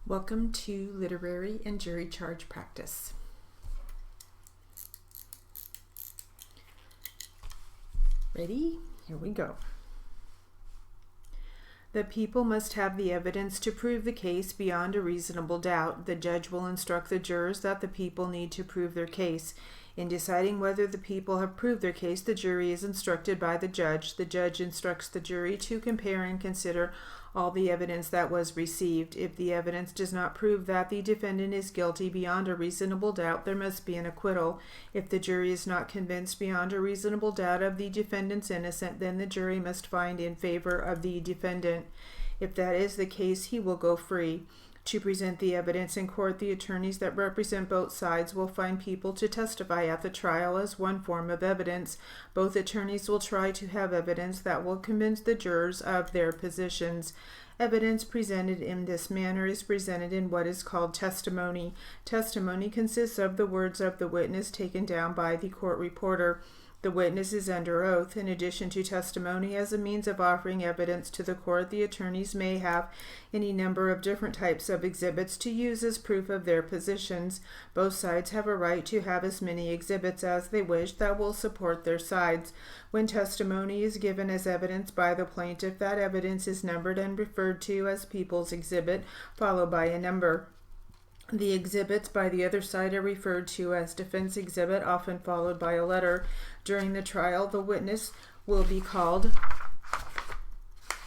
Welcome to Literary and Jury Charge Practice. Ready? Here we go. The people must have the evidence to prove the case beyond a reasonable doubt. The judge will instruct the jurors that the people need to prove their case. In deciding whether the people have proved their case, the jury is instructed by the judge. The judge instructs the jury to compare and consider all the evidence that was received. If the evidence does not prove that the defendant is guilty beyond a reasonable doubt, there must be an acquittal. If the jury is not convinced beyond a reasonable doubt of the defendant's innocent, then the jury must find in favor of the defendant. If that is the case, he will go free. To present the evidence in court, the attorneys that represent both sides will find people to testify at the trial as one form of evidence. Both attorneys will try to have evidence that will convince the jurors of their positions. Evidence presented in this manner is presented in what is called testimony. Testimony consists of the words of the witness taken down by the court reporter. The witness is under oath. In addition to testimony as a means of offering evidence to the court, the attorneys may have any number of different types of exhibits to use as proof of their positions. Both sides have a right to have as many exhibits as they wish that will support their sides. When testimony is given as evidence by the plaintiff, that evidence is numbered and referred to as People's Exhibit, followed by a number. The exhibits by the other side are referred to as Defense Exhibit, often followed by a letter. During the trial, the witness will be called,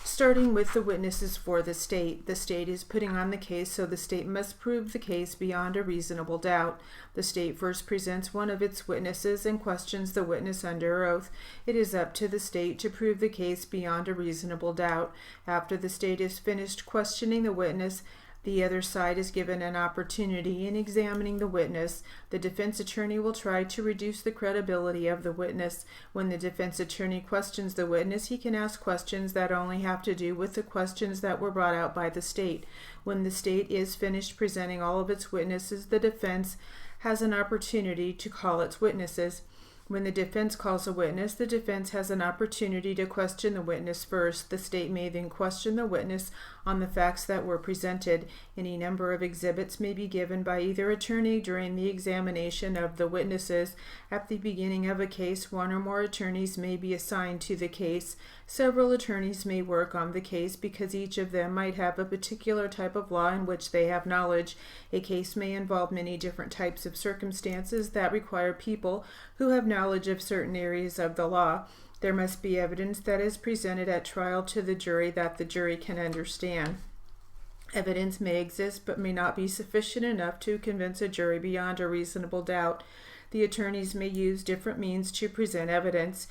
starting with the witnesses for the state. The state is putting on the case, so the state must prove the case beyond a reasonable doubt. The state first presents one of its witnesses and questions the witness under oath. It is up to the state to prove the case beyond a reasonable doubt. After the state is finished questioning the witness, the other side is given an opportunity in examining the witness. The defense attorney will try to reduce the credibility of the witness. When the defense attorney questions the witness, he can ask questions that only have to do with the questions that were brought out by the state. When the state is finished presenting all of its witnesses, the defense has an opportunity to call its witnesses. When the defense calls a witness, the defense has an opportunity to question the witness first. The state may then question the witness on the facts that were presented. Any number of exhibits may be given by either attorney during the examination of the witnesses. At the beginning of a case, one or more attorneys may be assigned to the case. Several attorneys may work on the case because each of them might have a particular type of law in which they have knowledge. A case may involve many different types of circumstances that require people who have knowledge of certain areas of the law. There must be evidence that is presented at trial to the jury that the jury can understand. Evidence may exist but may not be sufficient enough to convince a jury beyond a reasonable doubt. The attorneys may use different means to present evidence.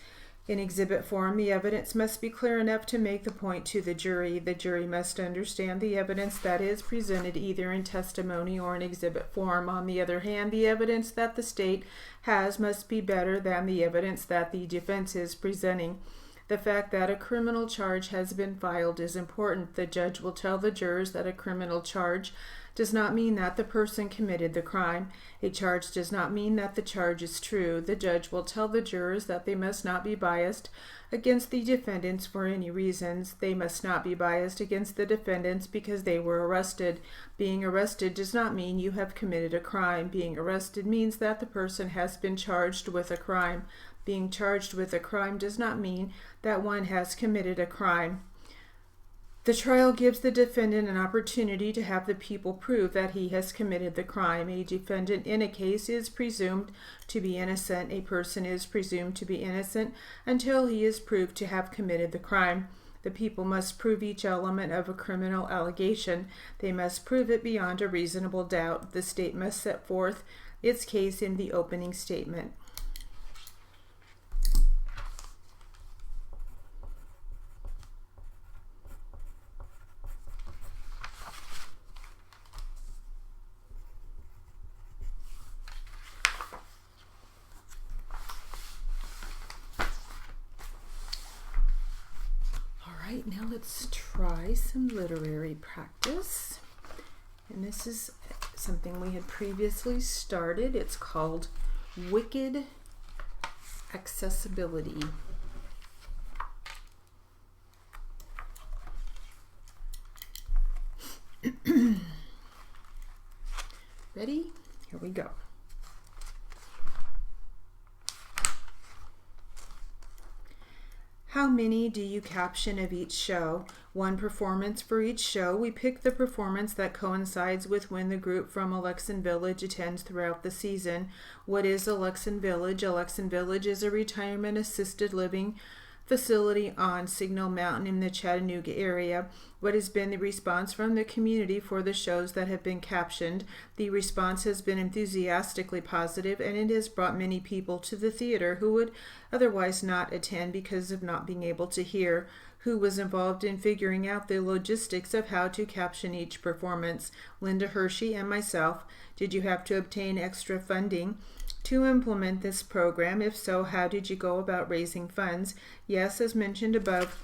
In exhibit form, the evidence must be clear enough to make the point to the jury. The jury must understand the evidence that is presented either in testimony or in exhibit form. On the other hand, the evidence that the state has must be better than the evidence that the defense is presenting. The fact that a criminal charge has been filed is important. The judge will tell the jurors that a criminal charge does not mean that the person committed the crime. A charge does not mean that the charge is true. The judge will tell the jurors that they must not be biased against the defendants for any reasons. They must not be biased against the defendants because they were arrested. Being arrested does not mean you have committed a crime. Being arrested means that the person has been charged with a crime. Being charged with a crime does not mean that one has committed a crime. The trial gives the defendant an opportunity to have the people prove that he has committed the crime. A defendant in a case is presumed to be innocent. A person is presumed to be innocent until he is proved to have committed the crime. The people must prove each element of a criminal allegation. They must prove it beyond a reasonable doubt. The state must set forth its case in the opening statement. Now let's try some literary practice. And this is something we had previously started. It's called Wicked Accessibility. Ready? Here we go. How many do you caption of each show? One performance for each show. We pick the performance that coincides with when the group from Alexan Village attends throughout the season. What is Alexan Village? Alexan Village is a retirement assisted living facility on Signal Mountain in the Chattanooga area. What has been the response from the community for the shows that have been captioned? The response has been enthusiastically positive, and it has brought many people to the theater who would otherwise not attend because of not being able to hear. Who was involved in figuring out the logistics of how to caption each performance? Linda Hershey and myself. Did you have to obtain extra funding to implement this program? If so, how did you go about raising funds? Yes, as mentioned above,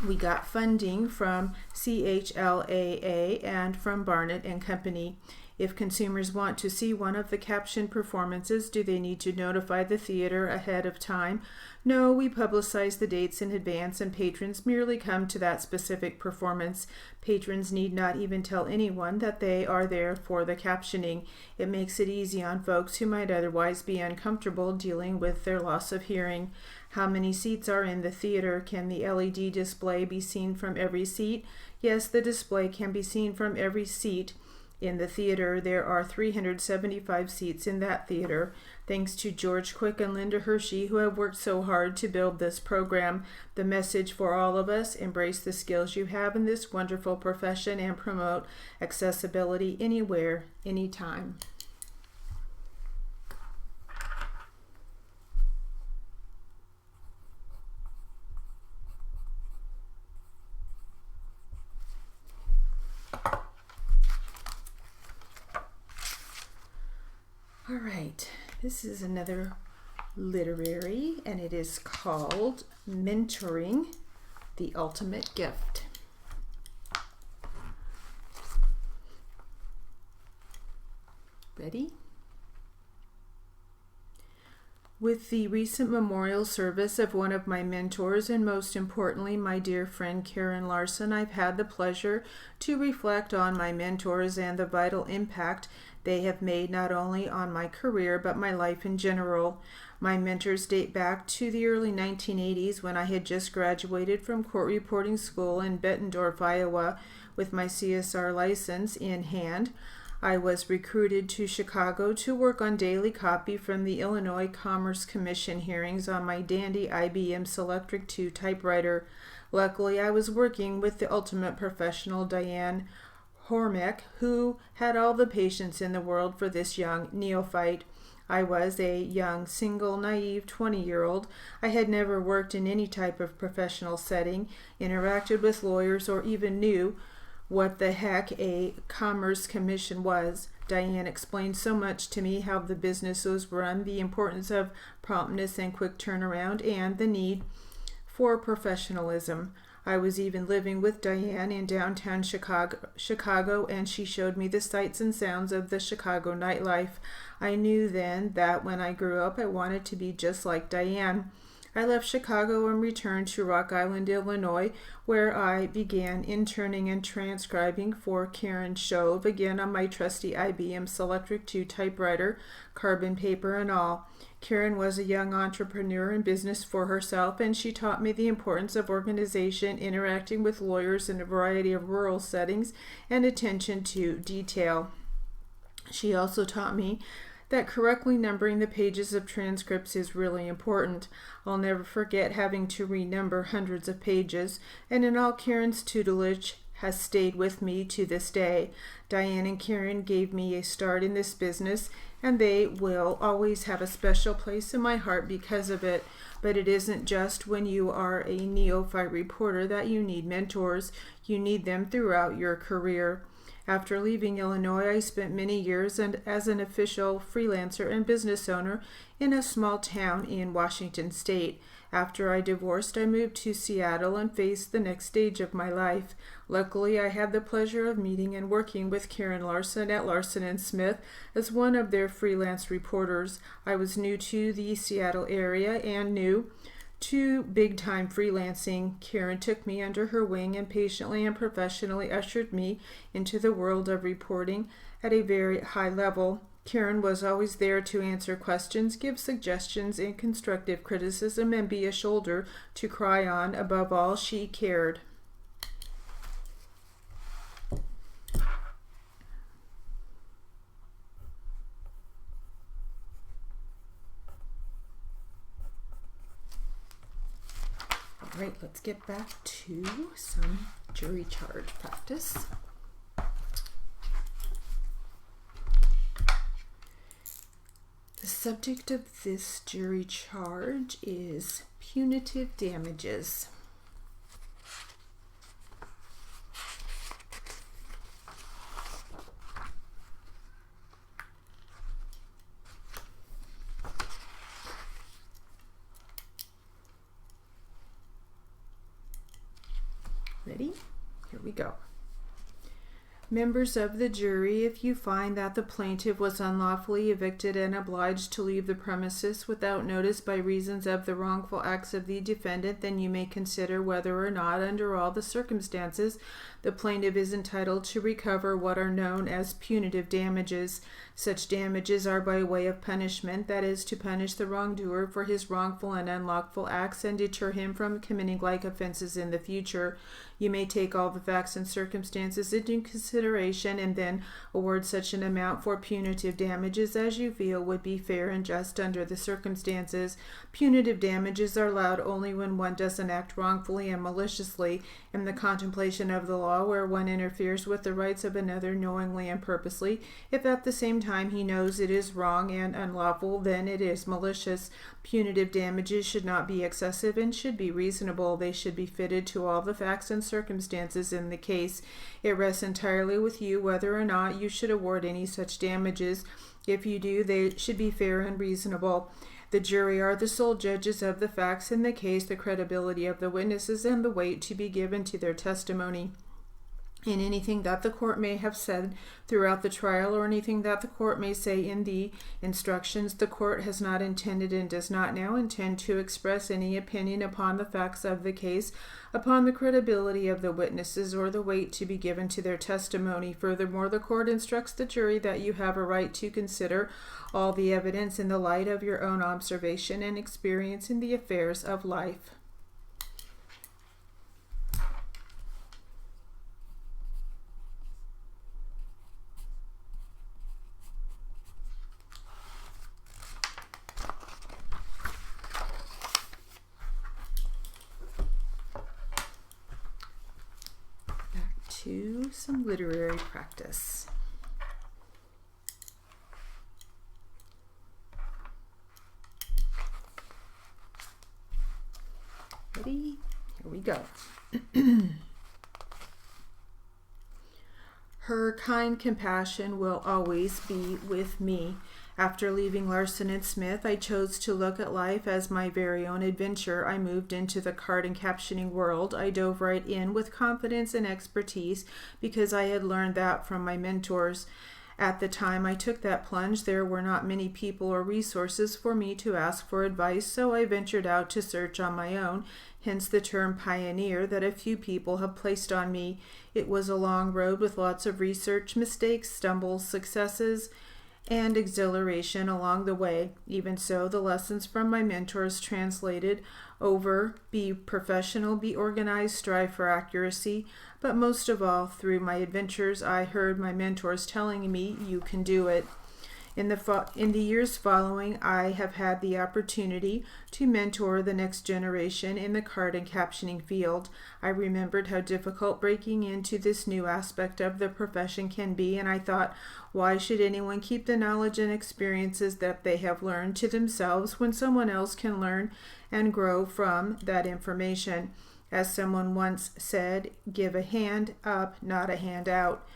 we got funding from CHLAA and from Barnett and Company. If consumers want to see one of the captioned performances, do they need to notify the theater ahead of time? No, we publicize the dates in advance and patrons merely come to that specific performance. Patrons need not even tell anyone that they are there for the captioning. It makes it easy on folks who might otherwise be uncomfortable dealing with their loss of hearing. How many seats are in the theater? Can the LED display be seen from every seat? Yes, the display can be seen from every seat. In the theater, there are 375 seats in that theater. Thanks to George Quick and Linda Hershey, who have worked so hard to build this program. The message for all of us: embrace the skills you have in this wonderful profession and promote accessibility anywhere, anytime. All right, this is another literary, and it is called Mentoring, the Ultimate Gift. Ready? With the recent memorial service of one of my mentors, and most importantly my dear friend Karen Larson, I've had the pleasure to reflect on my mentors and the vital impact they have made not only on my career but my life in general. My mentors date back to the early 1980s when I had just graduated from court reporting school in Bettendorf, Iowa, with my CSR license in hand. I was recruited to Chicago to work on daily copy from the Illinois Commerce Commission hearings on my dandy IBM Selectric II typewriter. Luckily, I was working with the ultimate professional, Diane Hormack, who had all the patience in the world for this young neophyte. I was a young, single, naive 20-year-old. I had never worked in any type of professional setting, interacted with lawyers, or even knew what the heck a Commerce Commission was. Diane explained so much to me: how the business was run, the importance of promptness and quick turnaround, and the need for professionalism. I was even living with Diane in downtown Chicago, and she showed me the sights and sounds of the Chicago nightlife. I knew then that when I grew up I wanted to be just like Diane. I left Chicago and returned to Rock Island, Illinois, where I began interning and transcribing for Karen Shove, again on my trusty IBM Selectric II typewriter, carbon paper and all. Karen was a young entrepreneur in business for herself, and she taught me the importance of organization, interacting with lawyers in a variety of rural settings, and attention to detail. She also taught me that correctly numbering the pages of transcripts is really important. I'll never forget having to renumber hundreds of pages, and in all, Karen's tutelage has stayed with me to this day. Diane and Karen gave me a start in this business, and they will always have a special place in my heart because of it. But it isn't just when you are a neophyte reporter that you need mentors. You need them throughout your career. After leaving Illinois, I spent many years as an official freelancer and business owner in a small town in Washington State. After I divorced, I moved to Seattle and faced the next stage of my life. Luckily, I had the pleasure of meeting and working with Karen Larson at Larson & Smith as one of their freelance reporters. I was new to the Seattle area and knew to big-time freelancing. Karen took me under her wing and patiently and professionally ushered me into the world of reporting at a very high level. Karen was always there to answer questions, give suggestions and constructive criticism, and be a shoulder to cry on. Above all, she cared. All right, let's get back to some jury charge practice. The subject of this jury charge is punitive damages. Ready? Here we go. Members of the jury, if you find that the plaintiff was unlawfully evicted and obliged to leave the premises without notice by reasons of the wrongful acts of the defendant, then you may consider whether or not, under all the circumstances, the plaintiff is entitled to recover what are known as punitive damages. Such damages are by way of punishment, that is, to punish the wrongdoer for his wrongful and unlawful acts and deter him from committing like offenses in the future. You may take all the facts and circumstances into consideration and then award such an amount for punitive damages as you feel would be fair and just under the circumstances. Punitive damages are allowed only when one doesn't act wrongfully and maliciously in the contemplation of the law, where one interferes with the rights of another knowingly and purposely. If at the same time he knows it is wrong and unlawful, then it is malicious. Punitive damages should not be excessive and should be reasonable. They should be fitted to all the facts and circumstances in the case. It rests entirely with you whether or not you should award any such damages. If you do, they should be fair and reasonable. The jury are the sole judges of the facts in the case, the credibility of the witnesses, and the weight to be given to their testimony. In anything that the court may have said throughout the trial or anything that the court may say in the instructions, the court has not intended and does not now intend to express any opinion upon the facts of the case, upon the credibility of the witnesses, or the weight to be given to their testimony. Furthermore, the court instructs the jury that you have a right to consider all the evidence in the light of your own observation and experience in the affairs of life. To some literary practice. Ready? Here we go. Her kind compassion will always be with me. After leaving Larson and Smith, I chose to look at life as my very own adventure. I moved into the card and captioning world. I dove right in with confidence and expertise because I had learned that from my mentors. At the time I took that plunge, there were not many people or resources for me to ask for advice, so I ventured out to search on my own, hence the term pioneer that a few people have placed on me. It was a long road with lots of research, mistakes, stumbles, successes, and exhilaration along the way. Even so, the lessons from my mentors translated over: be professional, be organized, strive for accuracy. But most of all, through my adventures, I heard my mentors telling me, you can do it. In the years following, I have had the opportunity to mentor the next generation in the card and captioning field. I remembered how difficult breaking into this new aspect of the profession can be, and I thought, why should anyone keep the knowledge and experiences that they have learned to themselves when someone else can learn and grow from that information? As someone once said, give a hand up, not a hand out.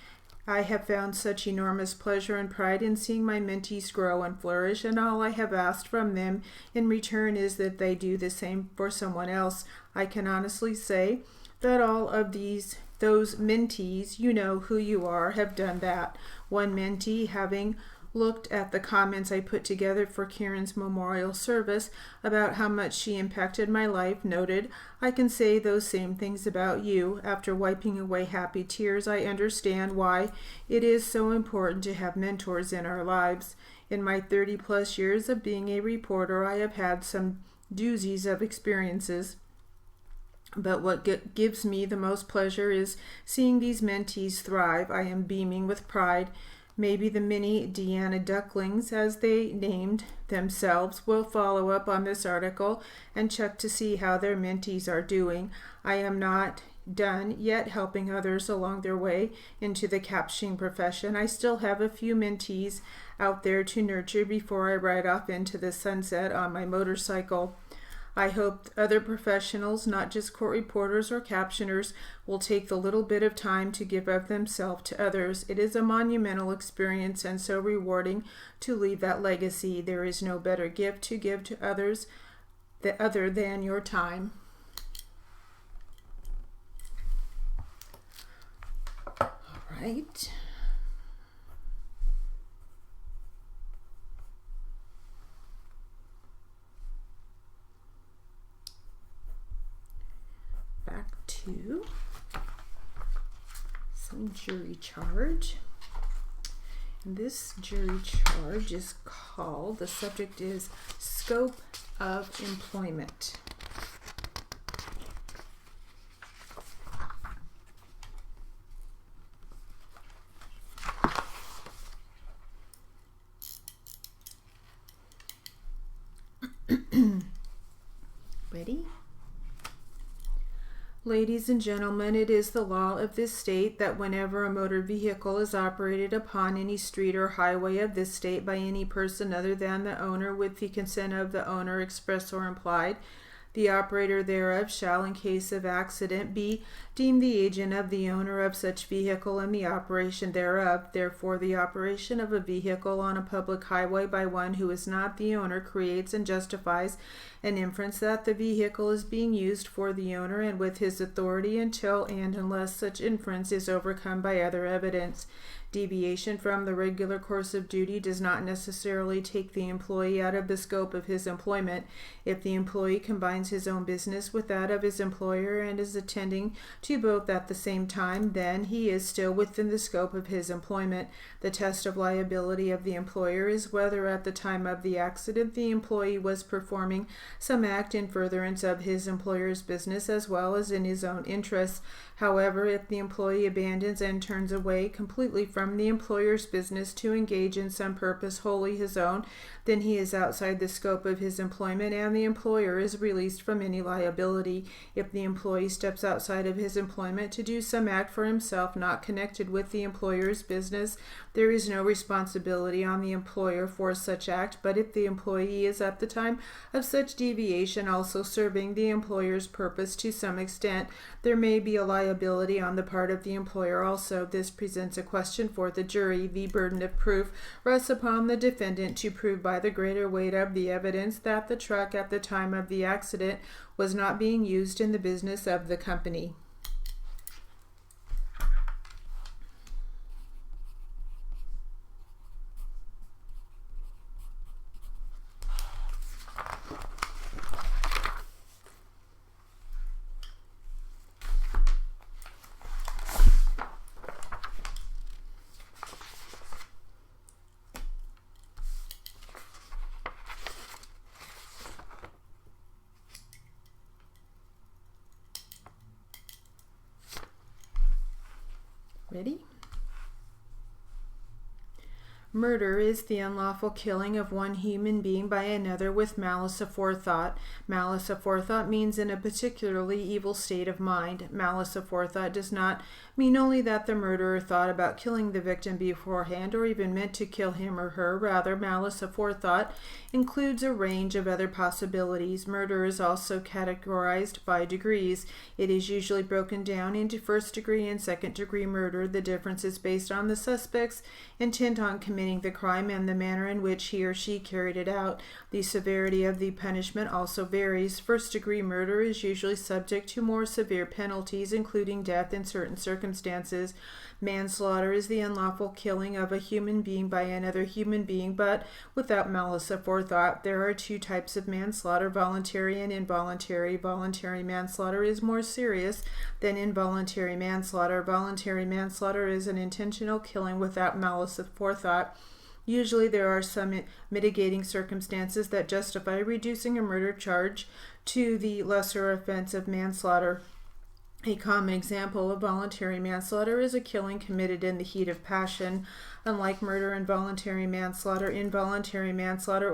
I have found such enormous pleasure and pride in seeing my mentees grow and flourish, and all I have asked from them in return is that they do the same for someone else. I can honestly say that all of those mentees, you know who you are, have done that. One mentee having looked at the comments I put together for Karen's memorial service about how much she impacted my life, noted, I can say those same things about you. After wiping away happy tears, I understand why it is so important to have mentors in our lives. In my 30-plus years of being a reporter, I have had some doozies of experiences. But what gives me the most pleasure is seeing these mentees thrive. I am beaming with pride. Maybe the mini Deanna Ducklings, as they named themselves, will follow up on this article and check to see how their mentees are doing. I am not done yet helping others along their way into the captioning profession. I still have a few mentees out there to nurture before I ride off into the sunset on my motorcycle. I hope other professionals, not just court reporters or captioners, will take the little bit of time to give of themselves to others. It is a monumental experience and so rewarding to leave that legacy. There is no better gift to give to others other than your time. All right. Back to some jury charge. And this jury charge is called, the subject is scope of employment. Ready? Ladies and gentlemen, it is the law of this state that whenever a motor vehicle is operated upon any street or highway of this state by any person other than the owner with the consent of the owner express or implied, the operator thereof shall, in case of accident, be deemed the agent of the owner of such vehicle in the operation thereof. Therefore, the operation of a vehicle on a public highway by one who is not the owner creates and justifies an inference that the vehicle is being used for the owner and with his authority until and unless such inference is overcome by other evidence. Deviation from the regular course of duty does not necessarily take the employee out of the scope of his employment. If the employee combines his own business with that of his employer and is attending to both at the same time, then he is still within the scope of his employment. The test of liability of the employer is whether at the time of the accident the employee was performing some act in furtherance of his employer's business as well as in his own interests. However, if the employee abandons and turns away completely from the employer's business to engage in some purpose wholly his own, then he is outside the scope of his employment and the employer is released from any liability. If the employee steps outside of his employment to do some act for himself not connected with the employer's business, there is no responsibility on the employer for such act, but if the employee is at the time of such deviation also serving the employer's purpose to some extent, there may be a liability on the part of the employer also. This presents a question for the jury. The burden of proof rests upon the defendant to prove by the greater weight of the evidence that the truck at the time of the accident was not being used in the business of the company. Ready? Murder is the unlawful killing of one human being by another with malice aforethought. Malice aforethought means in a particularly evil state of mind. Malice aforethought does not mean only that the murderer thought about killing the victim beforehand or even meant to kill him or her. Rather, malice aforethought includes a range of other possibilities. Murder is also categorized by degrees. It is usually broken down into first-degree and second-degree murder. The difference is based on the suspect's intent on committing committing the crime and the manner in which he or she carried it out. The severity of the punishment also varies. First-degree murder is usually subject to more severe penalties, including death in certain circumstances. Manslaughter is the unlawful killing of a human being by another human being, but without malice aforethought. There are two types of manslaughter, voluntary and involuntary. Voluntary manslaughter is more serious than involuntary manslaughter. Voluntary manslaughter is an intentional killing without malice aforethought. Usually there are some mitigating circumstances that justify reducing a murder charge to the lesser offense of manslaughter. A common example of voluntary manslaughter is a killing committed in the heat of passion. Unlike murder and involuntary manslaughter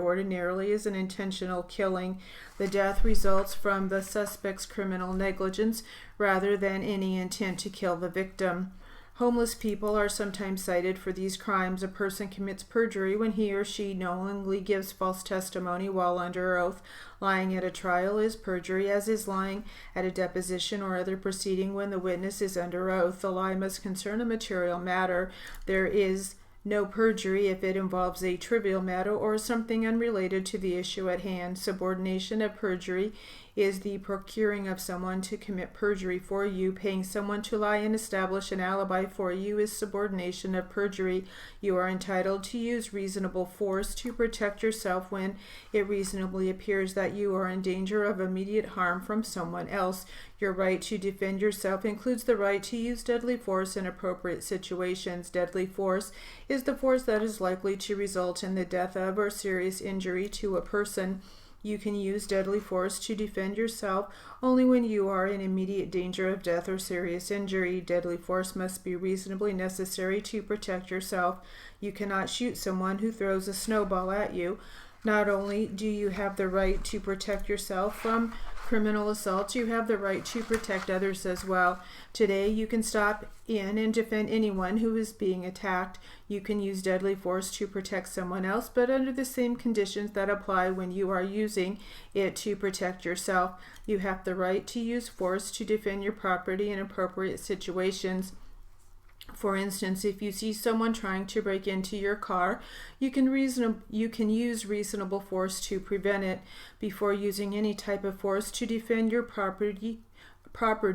ordinarily is an intentional killing. The death results from the suspect's criminal negligence rather than any intent to kill the victim. Homeless people are sometimes cited for these crimes. A person commits perjury when he or she knowingly gives false testimony while under oath. Lying at a trial is perjury, as is lying at a deposition or other proceeding when the witness is under oath. The lie must concern a material matter. There is no perjury if it involves a trivial matter or something unrelated to the issue at hand. Subordination of perjury is the procuring of someone to commit perjury for you. Paying someone to lie and establish an alibi for you is subordination of perjury. You are entitled to use reasonable force to protect yourself when it reasonably appears that you are in danger of immediate harm from someone else. Your right to defend yourself includes the right to use deadly force in appropriate situations. Deadly force is the force that is likely to result in the death of or serious injury to a person. You can use deadly force to defend yourself only when you are in immediate danger of death or serious injury. Deadly force must be reasonably necessary to protect yourself. You cannot shoot someone who throws a snowball at you. Not only do you have the right to protect yourself from criminal assaults, you have the right to protect others as well. Today, you can stop in and defend anyone who is being attacked. You can use deadly force to protect someone else, but under the same conditions that apply when you are using it to protect yourself. You have the right to use force to defend your property in appropriate situations. For instance, if you see someone trying to break into your car, you can use reasonable force to prevent it. Before using any type of force to defend your property,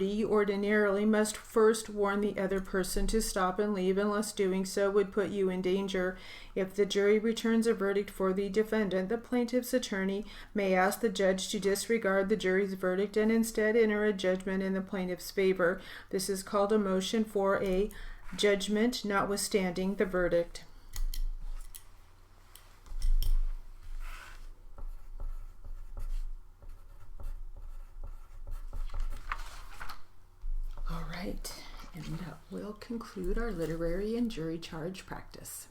you ordinarily must first warn the other person to stop and leave, unless doing so would put you in danger. If the jury returns a verdict for the defendant, the plaintiff's attorney may ask the judge to disregard the jury's verdict and instead enter a judgment in the plaintiff's favor. This is called a motion for a judgment notwithstanding the verdict. All right, and that will conclude our literary and jury charge practice.